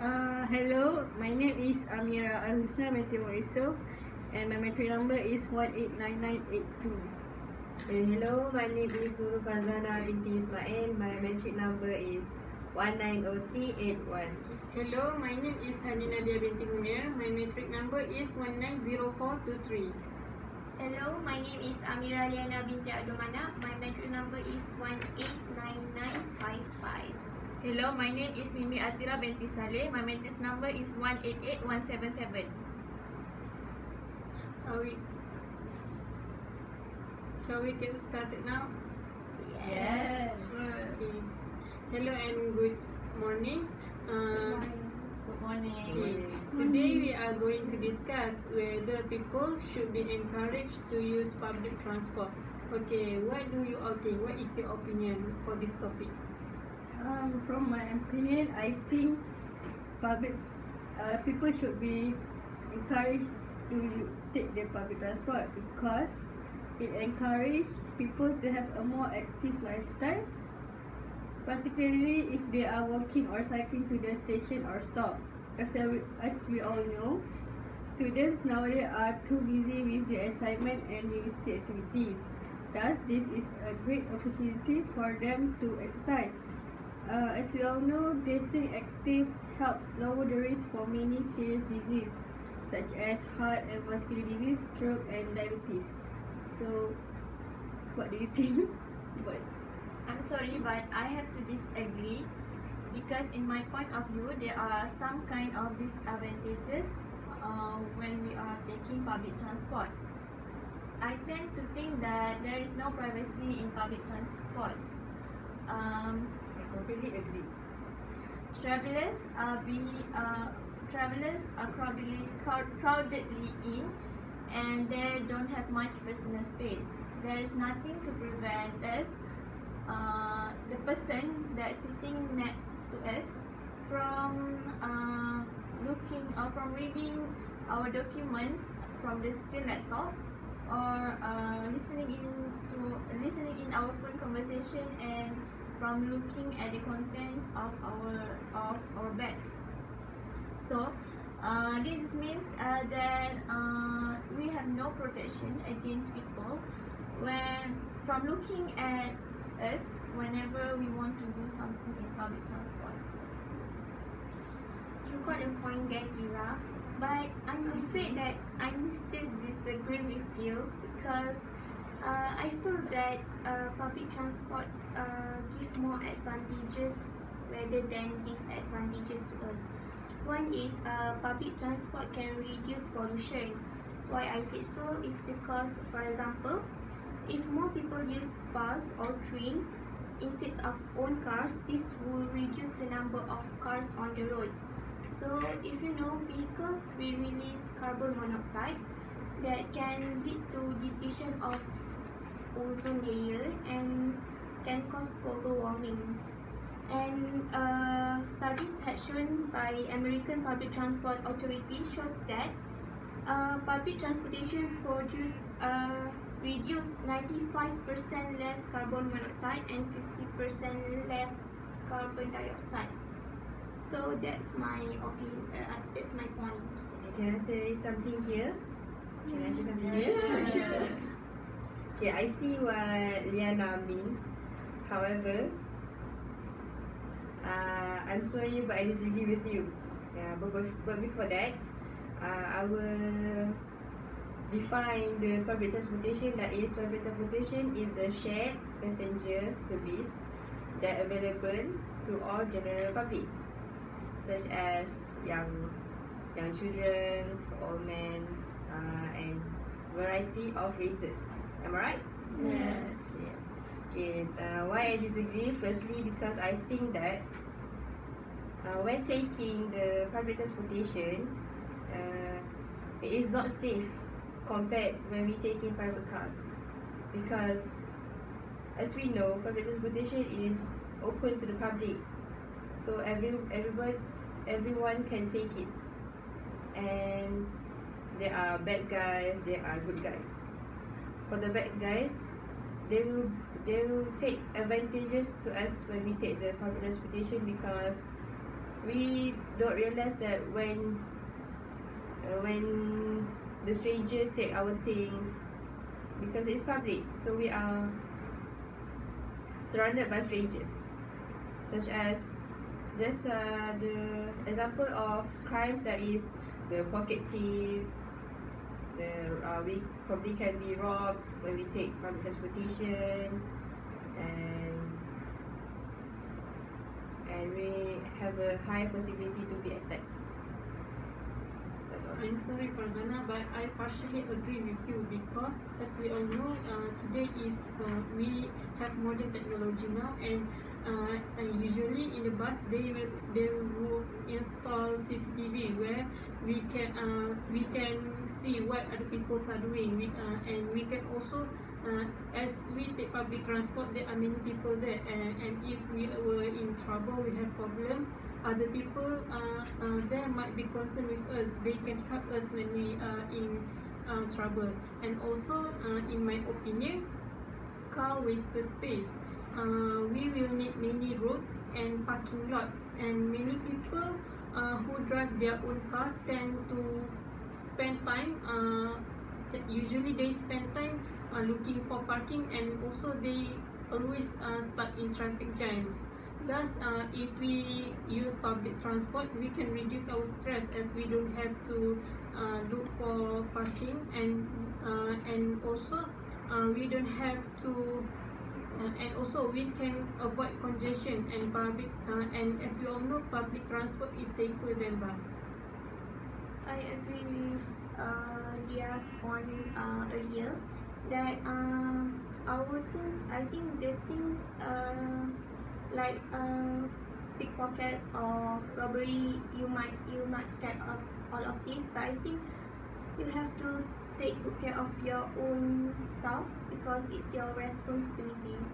Hello, my name is AMIRA HUSNA binti YUSOFF and my metric number is 189982. Hello, my name is NURUL FARZANA binti ISMAIL. My metric number is 190381. Hello, my name is NADIAH binti MUNER. My metric number is 190423. Hello, my name is AMIRAH LIYANA binti MANAP. My metric number is 189955. Hello, my name is ATHIRAH binti SALLEH. My matrix number is 188177. Shall we get started now? Yes. Okay. Hello and good morning. Good morning. Today we are going to discuss whether people should be encouraged to use public transport. Okay, what do you all think? What is your opinion for this topic? From my opinion, I think people should be encouraged to take the public transport because it encourages people to have a more active lifestyle, particularly if they are walking or cycling to the station or stop. As we all know, students nowadays are too busy with their assignment and university activities. Thus, this is a great opportunity for them to exercise. As we all know, getting active helps lower the risk for many serious diseases such as heart and vascular disease, stroke and diabetes. So, what do you think? I'm sorry, but I have to disagree because in my point of view, there are some kind of disadvantages when we are taking public transport. I tend to think that there is no privacy in public transport. I completely agree. Travelers are crowdedly in, and they don't have much personal space. There is nothing to prevent us, the person that's sitting next to us, from reading our documents from the screen laptop, or listening in our phone conversation, and from looking at the contents of our bag. So this means that we have no protection against people from looking at us whenever we want to do something in public transport. You got a point there, Tira, but I'm afraid that I'm still disagree with you because I feel that public transport give more advantages rather than disadvantages to us. One is public transport can reduce pollution. Why I say so is because, for example, if more people use bus or trains instead of own cars, this will reduce the number of cars on the road. So if you know, vehicles will release carbon monoxide that can lead to depletion of ozone layer and can cause global warming. And studies had shown by American Public Transport Authority shows that public transportation reduce 95% less carbon monoxide and 50% less carbon dioxide. So that's my opinion. That's my point. Can I say something here? Sure. Okay, I see what Liana means. However, I'm sorry, but I disagree with you. Yeah, but before that, I will define the public transportation. That is, public transportation is a shared passenger service that available to all general public, such as young children, old men, and variety of races. Am I right? Yes. Okay. Why I disagree? Firstly, because I think that when taking the public transportation, it is not safe compared when we take in private cars, because as we know, public transportation is open to the public, so everyone can take it, and there are bad guys, there are good guys. For the bad guys, they will take advantages to us when we take the public transportation, because we don't realize that when the stranger take our things, because it's public, so we are surrounded by strangers, such as there's the example of crimes that is the pocket thieves. We probably can be robbed when we take public transportation, and we have a high possibility to be attacked. That's all. I'm sorry, Farzana, but I partially agree with you because, as we all know, today is we have modern technology now, and usually in the bus they will install CCTV where we can see what other people are doing. And we can also, as we take public transport, there are many people there, and if we were in trouble, we have problems, other people there might be concerned with us. They can help us when we are in trouble. And also, in my opinion, car wastes space. We will need many roads and parking lots, and many people who drive their own car tend to spend time. Usually they spend time looking for parking, and also they always stuck in traffic jams. Thus, if we use public transport, we can reduce our stress, as we don't have to look for parking, and also we don't have to. And also we can avoid congestion and public. And as we all know, public transport is safer than bus. I agree with Dia's point earlier that our things, I think the things like pickpockets or robbery, you might scared of all of this, but I think you have to take good care of your own stuff because it's your responsibilities.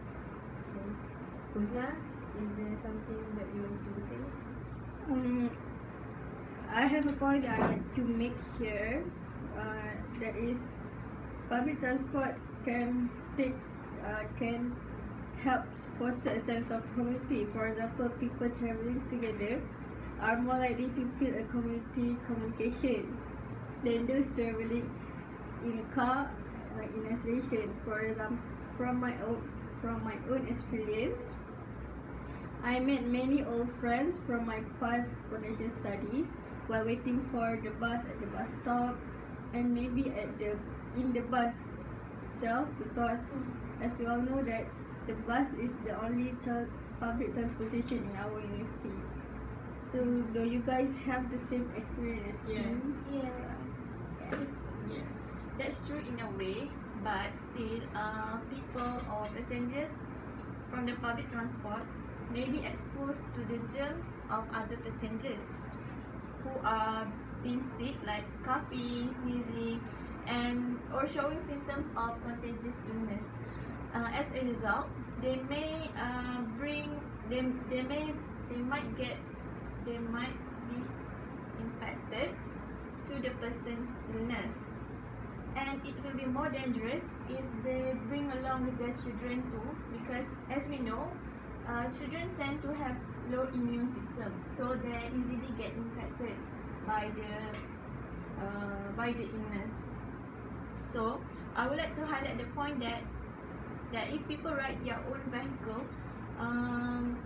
Husna, is there something that you want to say? I have a point that I like to make here. That is, public transport can help foster a sense of community. For example, people traveling together are more likely to feel a community communication than those traveling in a car in isolation. For example, from my own experience, I met many old friends from my past foundation studies while waiting for the bus at the bus stop, and maybe in the bus itself, because as we all know that the bus is the only public transportation in our university. So do you guys have the same experience? Yes. Yes. That's true in a way, but still, people or passengers from the public transport may be exposed to the germs of other passengers who are being sick, like coughing, sneezing, or showing symptoms of contagious illness. As a result, they might be infected to the person's illness, and it will be more dangerous if they bring along with their children too, because as we know, children tend to have low immune system, so they easily get infected by the illness. So I would like to highlight the point that if people ride their own vehicle,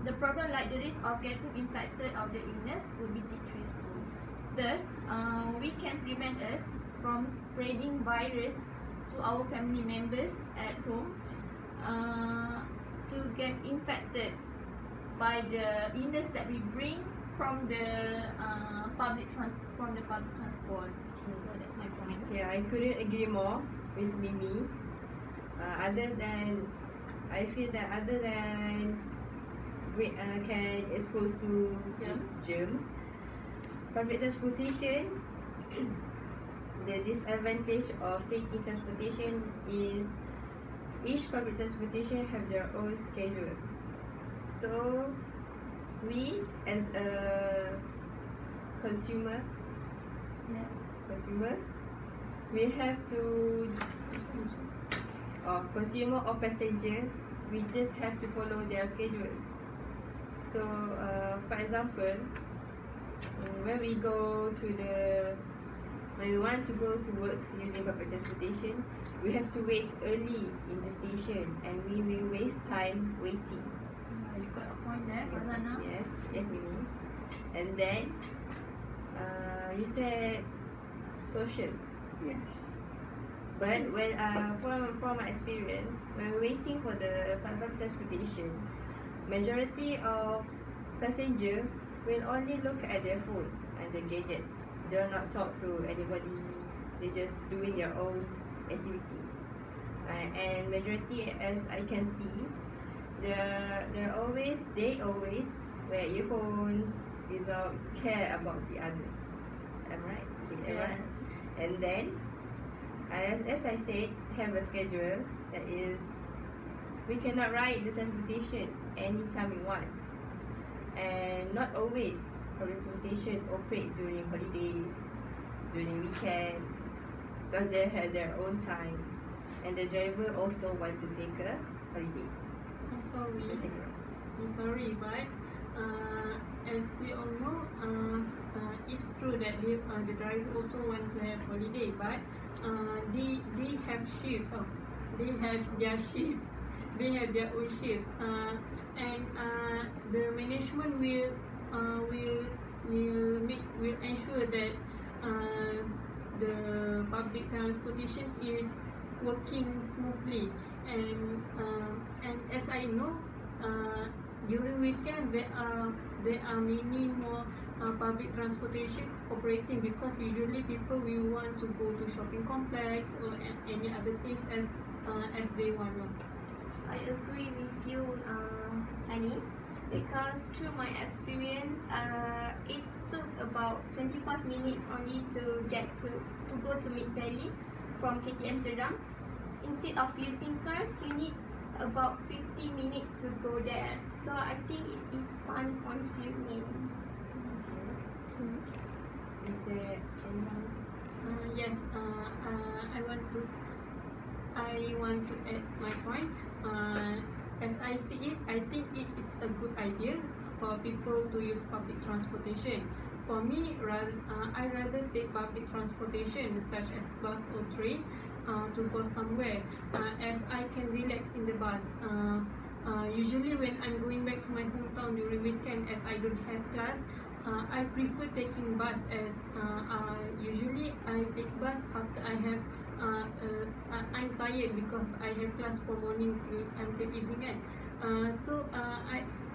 the problem, like the risk of getting infected of the illness, will be decreased too. Thus, we can prevent us from spreading virus to our family members at home, to get infected by the illness that we bring from the public transport. So that's my point. Yeah, I couldn't agree more with Mimi. I feel that other than can expose to germs, public transportation, the disadvantage of taking transportation is each public transportation have their own schedule. So we as a consumer, we have to, consumer or passenger, we just have to follow their schedule. So for example, when we want to go to work using public transportation, we have to wait early in the station, and we will waste time waiting. You got a point there, Farzana. Yes, Mimi. And then you said social. Yes. But when from my experience, when waiting for the public transportation, majority of passenger will only look at their phone and the gadgets. They will not talk to anybody. They just doing their own activity. And majority, as I can see, they always wear earphones without care about the others. Am I right? Okay, am I right? And then, as I said, have a schedule that is, we cannot ride the transportation anytime we want, and not always public transportation operate during holidays, during weekend, because they have their own time, and the driver also want to take a holiday. I'm sorry. Take a rest. I'm sorry, but as we all know, it's true that the driver also want to have holiday, but they have shift. They have their shift. They have their own shifts. And the management will ensure that the public transportation is working smoothly. And as I know, during weekend there are many more public transportation operating, because usually people will want to go to shopping complex or any other things as they want. I agree with you, Hani, because through my experience, it took about 25 minutes only to go to Mid Valley from KTM Serdang. Instead of using cars, you need about 50 minutes to go there. So I think it is time consuming. Is there anyone? Yes, I want to add my point. As I see it, I think it is a good idea for people to use public transportation. For me, I rather take public transportation such as bus or train to go somewhere, as I can relax in the bus. Usually when I'm going back to my hometown during weekend, as I don't have class, I prefer taking bus, as usually I take bus after I have I'm tired because I have class from morning until evening,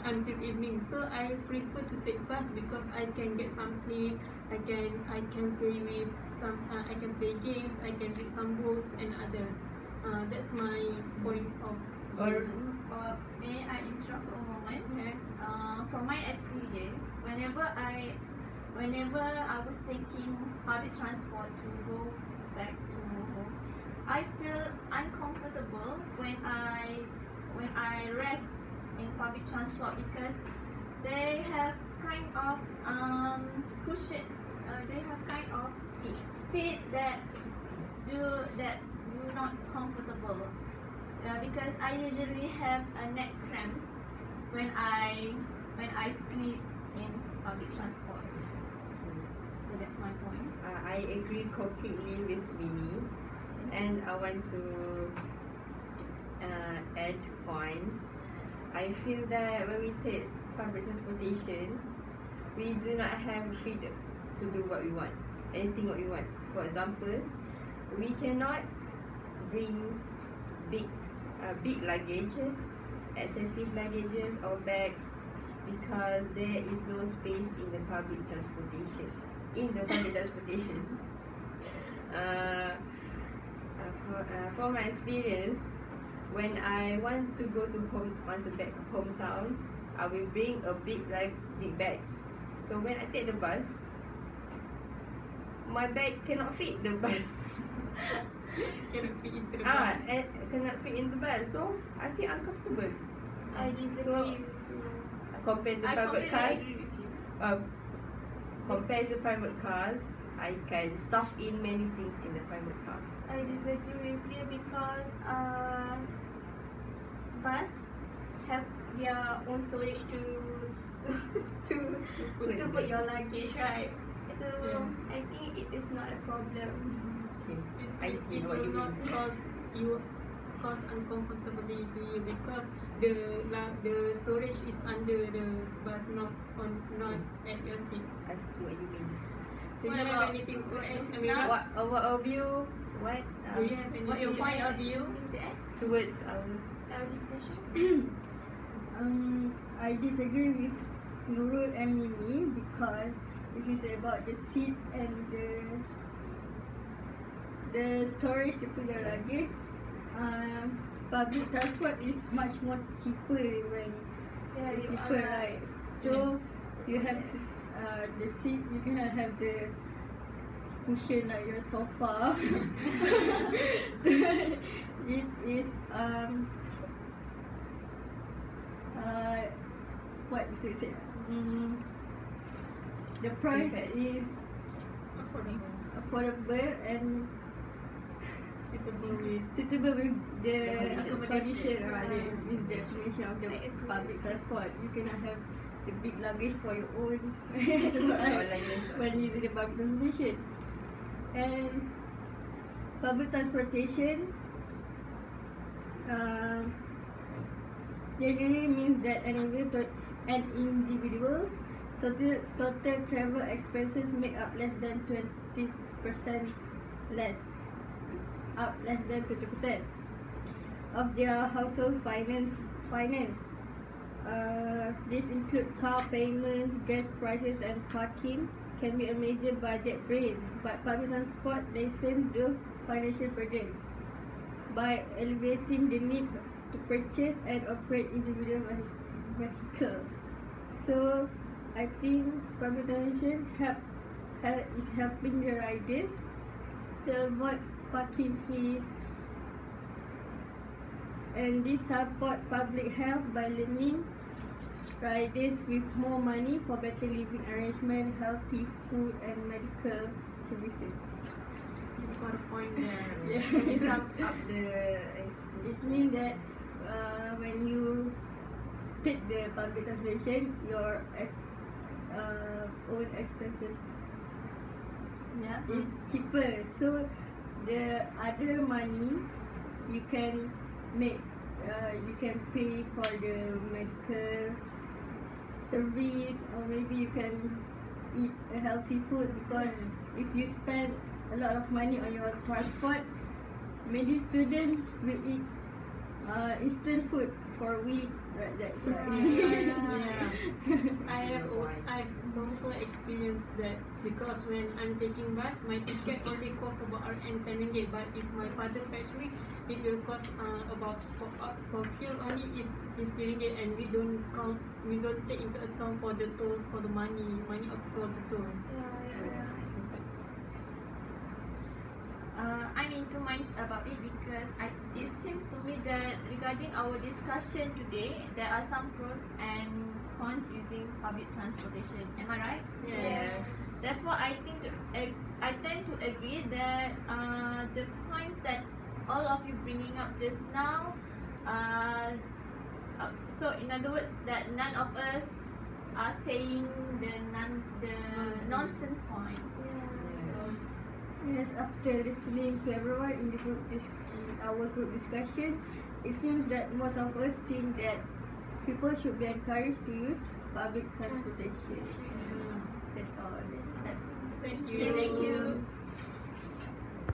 until evening. So I prefer to take bus because I can get some sleep. I can play with some. I can play games. I can read some books and others. That's my point of view. May I interrupt for a moment? Yeah. From my experience, whenever I was taking public transport to go back to home, I feel uncomfortable when I rest in public transport, because they have kind of cushion. They have kind of seat that do not comfortable. Because I usually have a neck cramp when I sleep in public transport. So that's my point. I agree completely with Mimi, and I want to add points. I feel that when we take public transportation, we do not have freedom to do what we want, anything what we want. For example, we cannot bring big luggages, excessive luggages or bags, because there is no space in the public transportation. For my experience, when I want to go to hometown, I will bring a big bag. So when I take the bus, my bag cannot fit the bus. Cannot fit into the bus. And cannot fit in the bus, so I feel uncomfortable. I disagree So, with you. Compared to I private completely cars, agree with you. compared to private cars, I can stuff in many things in the private cars. I disagree with you because bus have their own storage to to put your luggage, right? So Yes. I think it is not a problem. Okay. It's, I see it what you will not mean. cause uncomfortability to you because the storage is under the bus, not at your seat. I see what you mean. Do you What have about- anything to add, Husna? Amira? What of you? What? Do you have anything What your to point add? of view? Anything to add? Towards our Our discussion. I disagree with Nurul and Mimi because if you say about the seat and the storage to put your luggage, public transport is much more cheaper when Yeah, it's you cheaper, are right. right? So you have to the seat. You cannot have the cushion like your sofa. It is what is it? The price Okay. is affordable and Suitable with suitable with the The condition, accommodation. with the definition of the I agree. public transport. You cannot have the big luggage for your own luggage. when using the public transportation. And public transportation generally means that an individual's total travel expenses make up less than 20% of their household finance. This include car payments, gas prices, and parking. Can be a major budget drain, but public transport lessen those financial burdens by alleviating the needs to purchase and operate individual vehicles. So, I think public transportation is helping the riders to avoid parking fees, and this support public health by lending riders with more money for better living arrangement, healthy food, and medical services. you got a point there. Yeah. Can you sum up the? It means that when you take the public transportation, your own expenses Yeah. is cheaper. So the other money you can make, you can pay for the medical service, or maybe you can eat a healthy food, because if you spend a lot of money on your transport, many students will eat instant food for a week, right? That's right. I've also experienced that because when I'm taking bus, my ticket only costs about around 10 ringgit. But if my father fetch me, it will cost about for fuel only it's 50 ringgit, and we don't take into account for the toll, for the money for the toll. Yeah. I'm in two minds about it because it seems to me that regarding our discussion today, there are some pros and cons using public transportation. Am I right? Yes. Therefore, I tend to agree that the points that all of you bringing up just now, so in other words, that none of us are saying the nonsense point. Yes, after listening to everyone in our group discussion, it seems that most of us think that people should be encouraged to use public transportation. That's all. Thank Thank you.